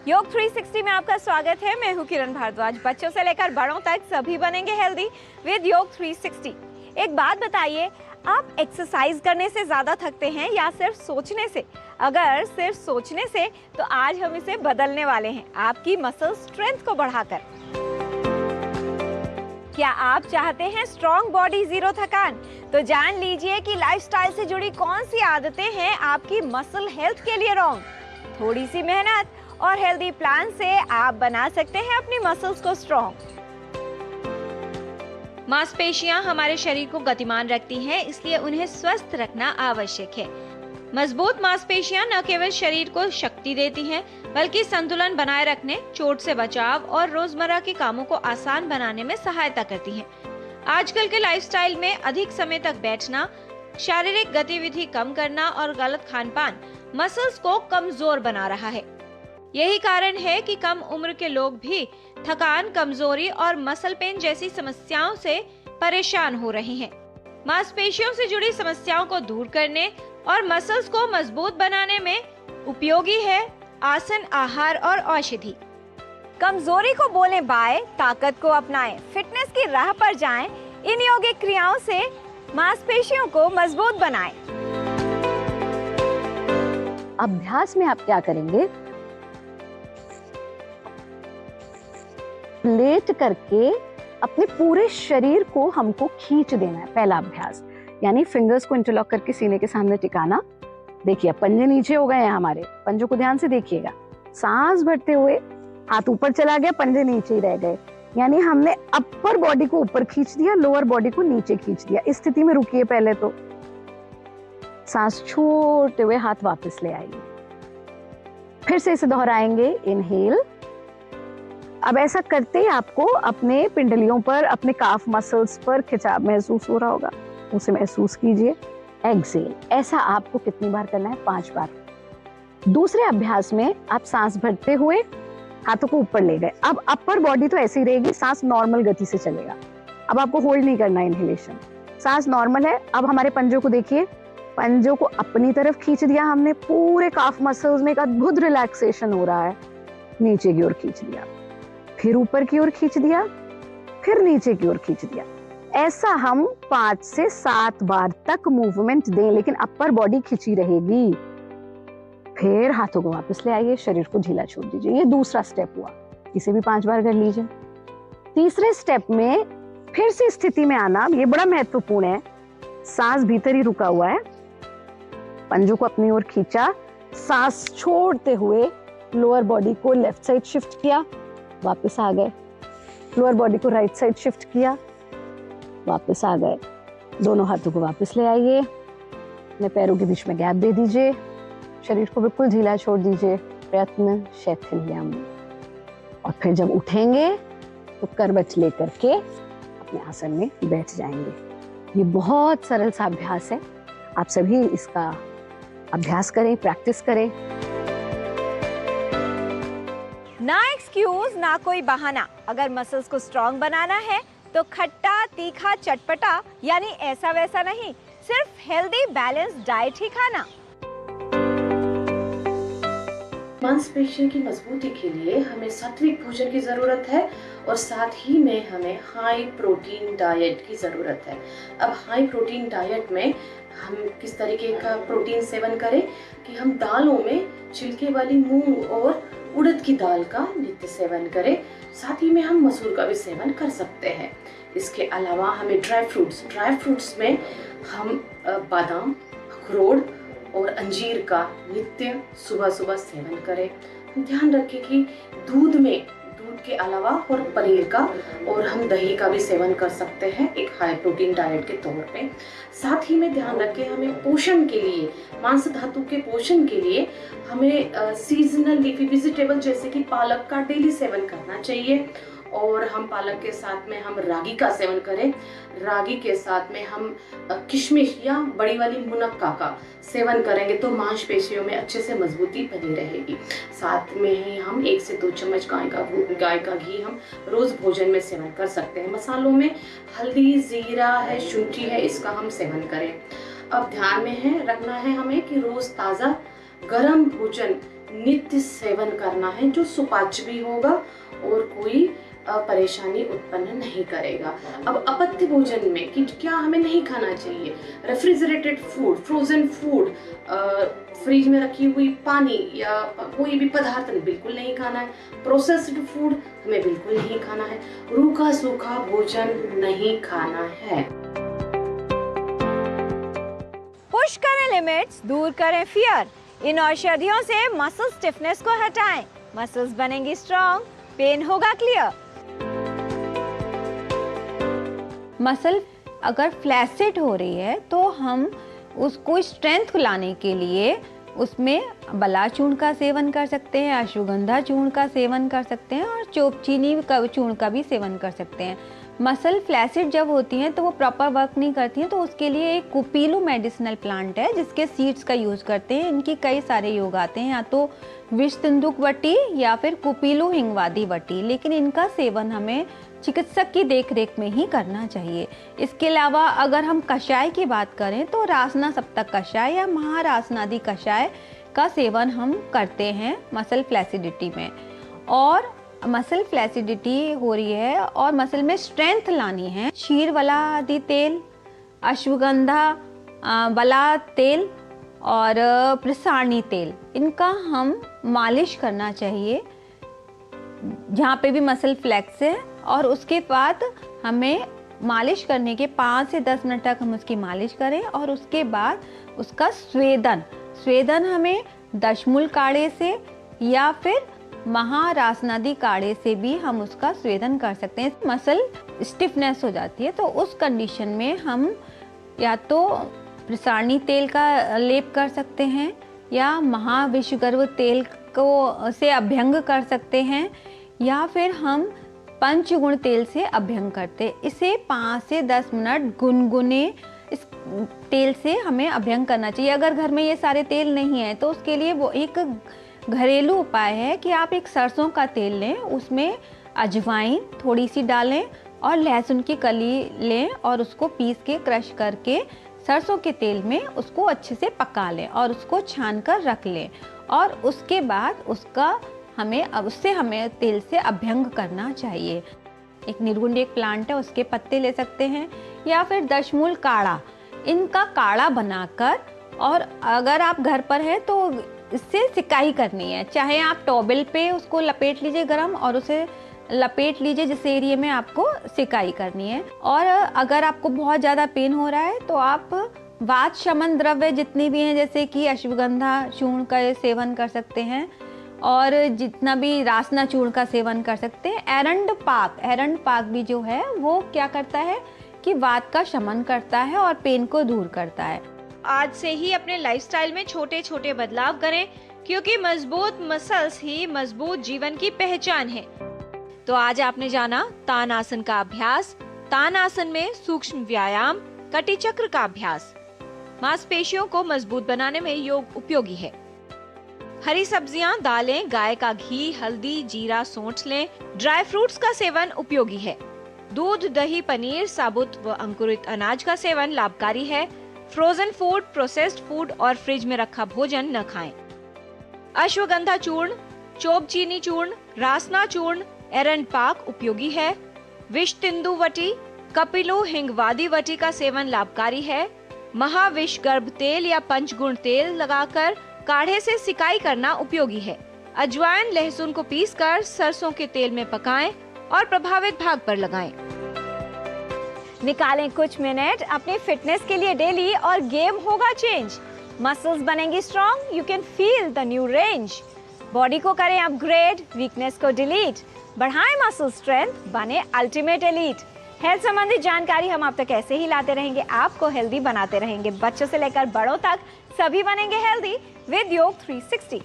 योग 360 में आपका स्वागत है। मैं हूँ किरण भारद्वाज। बच्चों से लेकर बड़ों तक सभी बनेंगे हेल्दी विद योग 360। एक बात बताइए, आप एक्सरसाइज करने से ज्यादा थकते हैं या सिर्फ सोचने से? अगर सिर्फ सोचने से तो आज हम इसे बदलने वाले हैं, आपकी मसल स्ट्रेंथ को बढ़ाकर। क्या आप चाहते हैं स्ट्रॉन्ग बॉडी, जीरो थकान? तो जान लीजिए कि लाइफस्टाइल से जुड़ी कौन सी आदतें हैं आपकी मसल हेल्थ के लिए रॉन्ग। थोड़ी सी मेहनत और हेल्दी प्लान से आप बना सकते हैं अपनी मसल्स को स्ट्रॉन्ग। मांसपेशियां हमारे शरीर को गतिमान रखती हैं, इसलिए उन्हें स्वस्थ रखना आवश्यक है। मजबूत मांसपेशियां न केवल शरीर को शक्ति देती हैं, बल्कि संतुलन बनाए रखने, चोट से बचाव और रोजमर्रा के कामों को आसान बनाने में सहायता करती हैं। आजकल के लाइफस्टाइल में अधिक समय तक बैठना, शारीरिक गतिविधि कम करना और गलत खानपान मसल्स को कमजोर बना रहा है। यही कारण है कि कम उम्र के लोग भी थकान, कमजोरी और मसल पेन जैसी समस्याओं से परेशान हो रहे हैं। मांसपेशियों से जुड़ी समस्याओं को दूर करने और मसल्स को मजबूत बनाने में उपयोगी है आसन, आहार और औषधि। कमजोरी को बोलें बाय, ताकत को अपनाएं, फिटनेस की राह पर जाएं। इन योगिक क्रियाओं से मांसपेशियों को मजबूत बनाएं। अभ्यास में आप क्या करेंगे? लेट करके अपने पूरे शरीर को हमको खींच देना है। पहला अभ्यास यानी फिंगर्स को इंटरलॉक करके सीने के सामने टिकाना। देखिए पंजे नीचे हो गए हैं हमारे, पंजों को ध्यान से देखिएगा। सांस भरते हुए हाथ ऊपर चला गया, पंजे नीचे ही रह गए, यानी हमने अपर बॉडी को ऊपर खींच दिया, लोअर बॉडी को नीचे खींच दिया। इस स्थिति में रुकिए, पहले तो सांस छोड़ते हुए हाथ वापस ले आइए। फिर से इसे दोहराएंगे, इनहेल। अब ऐसा करते ही आपको अपने पिंडलियों पर, अपने काफ मसल्स पर खिंचाव महसूस हो रहा होगा, उसे महसूस कीजिए। एक्सेल। ऐसा आपको कितनी बार करना है? 5 बार। दूसरे अभ्यास में आप सांस भरते हुए हाथों को ऊपर ले गए। अब अपर बॉडी तो ऐसी रहेगी, सांस नॉर्मल गति से चलेगा। अब आपको होल्ड नहीं करना इनहेलेशन, सांस नॉर्मल है। अब हमारे पंजों को देखिए, पंजों को अपनी तरफ खींच दिया हमने, पूरे काफ मसल्स में एक अद्भुत रिलैक्सेशन हो रहा है। नीचे की ओर खींच दिया, फिर ऊपर की ओर खींच दिया, फिर नीचे की ओर खींच दिया। ऐसा हम 5 से 7 बार तक मूवमेंट दें, लेकिन अपर बॉडी खिंची रहेगी। फिर हाथों को वापस ले आइए, शरीर को ढीला छोड़ दीजिए। ये दूसरा स्टेप हुआ, इसे भी 5 बार कर लीजिए। तीसरे स्टेप में फिर से स्थिति में आना, ये बड़ा महत्वपूर्ण है। सांस भीतर ही रुका हुआ है, पंजों को अपनी ओर खींचा, सांस छोड़ते हुए लोअर बॉडी को लेफ्ट साइड शिफ्ट किया, वापस आ गए। लोअर बॉडी को राइट साइड शिफ्ट किया, वापस आ गए। दोनों हाथों को वापस ले आइए, अपने पैरों के बीच में गैप दे दीजिए, शरीर को बिल्कुल ढीला छोड़ दीजिए। प्रयत्न शैथिल्यम। और फिर जब उठेंगे तो करवट लेकर के अपने आसन में बैठ जाएंगे। ये बहुत सरल सा अभ्यास है, आप सभी इसका अभ्यास करें, प्रैक्टिस करें। ना एक्सक्यूज, ना कोई बहाना। अगर मसल्स को स्ट्रॉन्ग बनाना है तो खट्टा, तीखा, चटपटा यानी ऐसा वैसा नहीं, सिर्फ हेल्दी बैलेंस डाइट ही खाना। मांसपेशियों की मजबूती के लिए हमें सात्विक भोजन की जरूरत है और साथ ही में हमें हाई प्रोटीन डाइट की जरूरत है। अब हाई प्रोटीन डाइट में हम किस तरीके का प्रोटीन सेवन करें कि हम दालों में छिलके वाली मूंग और उड़द की दाल का नित्य सेवन करें। साथ ही में हम मसूर का भी सेवन कर सकते हैं। इसके अलावा हमें ड्राई फ्रूट्स में हम बादाम, अखरोट और अंजीर का नित्य सुबह सुबह सेवन करें। ध्यान रखें कि दूध के अलावा और पनीर का और हम दही का भी सेवन कर सकते हैं एक हाई प्रोटीन डाइट के तौर पे। साथ ही में ध्यान रखें, हमें पोषण के लिए, मांस धातु के पोषण के लिए हमें सीजनल लीफी वेजिटेबल जैसे कि पालक का डेली सेवन करना चाहिए। और हम पालक के साथ में हम रागी का सेवन करें। रागी के साथ में हम किशमिश या बड़ी वाली मुनक्का का सेवन करेंगे तो मांसपेशियों में अच्छे से मजबूती बनी रहेगी। साथ में ही हम 1 से 2 चम्मच गाय का घी हम रोज भोजन में सेवन कर सकते हैं। मसालों में हल्दी, जीरा है, शुंठी है, इसका हम सेवन करें। अब ध्यान में रखना है हमें कि रोज ताज़ा गर्म भोजन नित्य सेवन करना है, जो सुपाच्य भी होगा और कोई परेशानी उत्पन्न नहीं करेगा। अब अपत्य भोजन में कि क्या हमें नहीं खाना चाहिए? Refrigerated food, frozen food, fridge में रखी हुई पानी या कोई भी पदार्थ बिल्कुल नहीं खाना है। प्रोसेस्ड फूड हमें बिल्कुल नहीं खाना है। रूखा सूखा भोजन नहीं खाना है। पुश करें लिमिट्स, दूर करें फियर। इन औषधियों से मसल स्टिफनेस को हटाएं, मसल्स बनेंगी स्ट्रॉन्ग, पेन होगा क्लियर। मसल अगर फ्लैसिड हो रही है तो हम उसको स्ट्रेंथ लाने के लिए उसमें बला चूर्ण का सेवन कर सकते हैं, अश्वगंधा चूर्ण का सेवन कर सकते हैं और चोपचीनी का चूर्ण का भी सेवन कर सकते हैं। मसल फ्लैसिड जब होती हैं तो वो प्रॉपर वर्क नहीं करती हैं, तो उसके लिए एक कुपीलू मेडिसिनल प्लांट है जिसके सीड्स का यूज़ करते हैं। इनकी कई सारे योग आते हैं, या तो विषतिंदुक वटी या फिर कुपीलू हिंगवादी वटी, लेकिन इनका सेवन हमें चिकित्सक की देखरेख में ही करना चाहिए। इसके अलावा अगर हम कषाय की बात करें तो रासना सप्तक कषाय या महारासनादि कषाय का सेवन हम करते हैं मसल फ्लैसिडिटी में। और मसल फ्लैसिडिटी हो रही है और मसल में स्ट्रेंथ लानी है, क्षीरवला आदि तेल, अश्वगंधा वला तेल और प्रसारणी तेल, इनका हम मालिश करना चाहिए जहाँ पे भी मसल फ्लेक्स है। और उसके बाद हमें मालिश करने के 5 से 10 मिनट तक हम उसकी मालिश करें और उसके बाद उसका स्वेदन हमें दशमूल काढ़े से या फिर महारासनादि काढ़े से भी हम उसका स्वेदन कर सकते हैं। मसल स्टिफनेस हो जाती है तो उस कंडीशन में हम या तो प्रसारणी तेल का लेप कर सकते हैं या महाविषगर्भ तेल को से अभ्यंग कर सकते हैं या फिर हम पंचगुण तेल से अभ्यंग करते हैं। इसे 5 से 10 मिनट गुनगुने इस तेल से हमें अभ्यंग करना चाहिए। अगर घर में ये सारे तेल नहीं है तो उसके लिए वो एक घरेलू उपाय है कि आप एक सरसों का तेल लें, उसमें अजवाइन थोड़ी सी डालें और लहसुन की कली लें और उसको पीस के क्रश करके सरसों के तेल में उसको अच्छे से पका लें और उसको छान कर रख लें। और उसके बाद उससे हमें तेल से अभ्यंग करना चाहिए। एक निर्गुंडी एक प्लांट है, उसके पत्ते ले सकते हैं या फिर दशमूल काढ़ा, इनका काढ़ा बनाकर, और अगर आप घर पर हैं तो इससे सिकाई करनी है। चाहे आप टॉवेल पे उसको लपेट लीजिए गरम और उसे लपेट लीजिए जिस एरिया में आपको सिकाई करनी है। और अगर आपको बहुत ज़्यादा पेन हो रहा है तो आप वात शमन द्रव्य जितनी भी हैं जैसे कि अश्वगंधा चूर्ण का सेवन कर सकते हैं और जितना भी रासना चूर्ण का सेवन कर सकते हैं। एरंड पाक भी जो है वो क्या करता है कि वात का शमन करता है और पेन को दूर करता है। आज से ही अपने लाइफस्टाइल में छोटे छोटे बदलाव करें, क्योंकि मजबूत मसल्स ही मजबूत जीवन की पहचान है। तो आज आपने जाना तान आसन का अभ्यास। तान आसन में सूक्ष्म व्यायाम, कटी चक्र का अभ्यास मांसपेशियों को मजबूत बनाने में योग उपयोगी है। हरी सब्जियां, दालें, गाय का घी, हल्दी, जीरा, सौंठ लें। ड्राई फ्रूट्स का सेवन उपयोगी है। दूध, दही, पनीर, साबुत व अंकुरित अनाज का सेवन लाभकारी है। फ्रोजन फूड, प्रोसेस्ड फूड और फ्रिज में रखा भोजन न खाएं। अश्वगंधा चूर्ण, चोबचीनी चूर्ण, रासना चूर्ण, एरंड पाक उपयोगी है। विषतिंदु वटी, कपिलु हिंगवादी वटी का सेवन लाभकारी है। महाविषगर्भ तेल या पंचगुण तेल लगाकर काढ़े से सिकाई करना उपयोगी है। अजवाइन, लहसुन को पीसकर सरसों के तेल में पकाएं और प्रभावित भाग पर लगाएं। निकालें कुछ मिनट अपनी फिटनेस के लिए डेली और गेम होगा चेंज। मसल्स बनेंगी strong, you can feel the new range. Body को करें अपग्रेड, वीकनेस को डिलीट, बढ़ाएं मसल स्ट्रेंथ, बने अल्टीमेट एलीट। हेल्थ संबंधी जानकारी हम आप तक ऐसे ही लाते रहेंगे, आपको हेल्दी बनाते रहेंगे। बच्चों से लेकर बड़ों तक सभी बनेंगे हेल्दी विद योग 360।